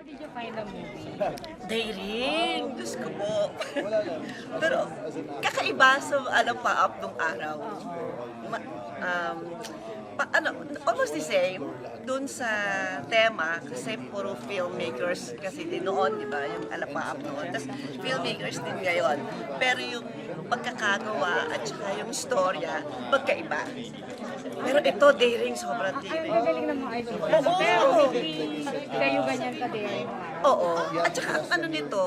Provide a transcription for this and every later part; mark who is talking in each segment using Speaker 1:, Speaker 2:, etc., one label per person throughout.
Speaker 1: did you find the movie?
Speaker 2: Daring, Diyos ko po. Pero kakaiba sa pa-up nung araw. Ma, um, almost the same dun sa tema kasi puro filmmakers kasi din noon, di ba? Yung pa-up noon. Tapos filmmakers din ngayon. Pero yung pagkakagawa at saka yung storya, magkaiba. Pero ito, daring, sobrang
Speaker 1: Ay,
Speaker 2: daring.
Speaker 1: magaling ng mga idol.
Speaker 2: Oo.
Speaker 1: Pero hindi kayo ganyan ka-daring.
Speaker 2: Oo. At saka ang ano nito,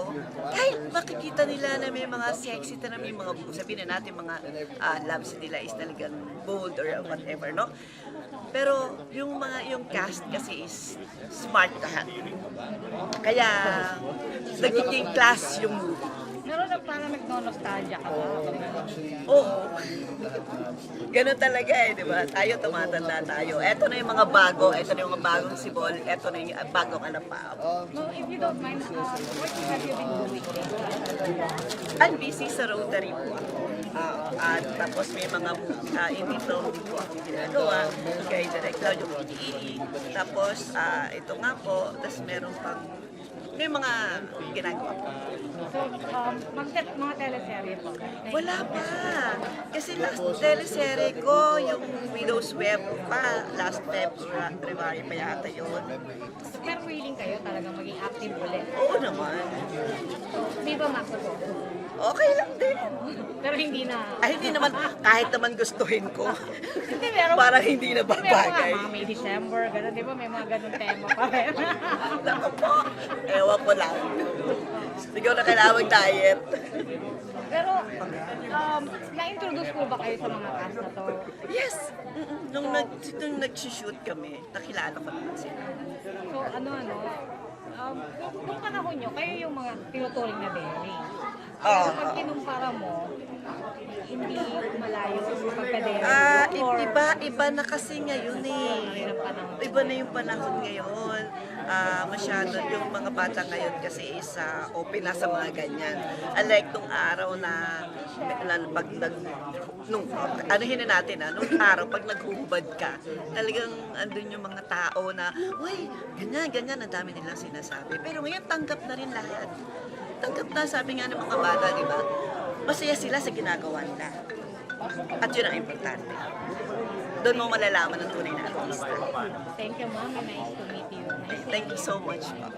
Speaker 2: kahit makikita nila na may mga sexy na may mga, sabihin na natin mga loves nila is talagang bold or whatever, no? Pero yung cast kasi is smart lahat. Kaya nagiging class yung movie.
Speaker 1: Pero na parang nagno-nostalgia ka ba?
Speaker 2: Oo. Ganun talaga eh, di ba? Tayo tumatanda tayo. Eto na yung mga bago, eto na yung mga bagong sibol, eto na yung bagong alapaw.
Speaker 1: No, if you don't mind, what have you been doing?
Speaker 2: I'm busy sa Rotary po ako. At tapos may mga indie film din po akong ginagawa kay Direk Claudio Piniili. Tapos ito nga po, tapos meron pang may mga ginagawa po.
Speaker 1: So, mga teleserye po.
Speaker 2: Wala pa. Kasi last teleserye ko, yung Widow's Web pa, last February pa yata yun.
Speaker 1: Pero willing kayo talagang maging active ulit.
Speaker 2: Oo naman.
Speaker 1: Di ba, Max?
Speaker 2: Okay lang din.
Speaker 1: Pero hindi na.
Speaker 2: Ay, hindi naman, kahit naman gustuhin ko.
Speaker 1: Hindi, meron.
Speaker 2: Parang hindi na
Speaker 1: Meron
Speaker 2: babagay.
Speaker 1: nga, mga May December, gano'n, di ba? May mga gano'ng tema pa rin.
Speaker 2: Naku po, ewan ko lang. Ikaw na kailangan mag-diet.
Speaker 1: Pero, na-introduce po ba kayo sa mga cast na to?
Speaker 2: Yes. Nung nag-shoot kami, nakilala ko naman sila.
Speaker 1: So, nung panahon nyo, kayo yung mga tinuturing na daring. Pero pag kinumpara mo, hindi malayo sa pagka-daring.
Speaker 2: Iba na kasi ngayon eh. Iba na yung panahon ngayon. Masyado yung mga bata ngayon kasi is open na sa mga ganyan. Unlike nung araw na pag anuhin na natin nung araw pag naghuhubad ka, talagang andun yung mga tao na, uy, ganyan, ang dami nilang sinasabi. Pero ngayon tanggap na rin lahat. Tanggap na, sabi nga ng mga bata, di ba? Masaya sila sa ginagawa nila. At yun ang importante. Doon mo malalaman ang tunay na artista.
Speaker 1: Thank you, ma'am. Nice to meet you.
Speaker 2: Thank you so much po.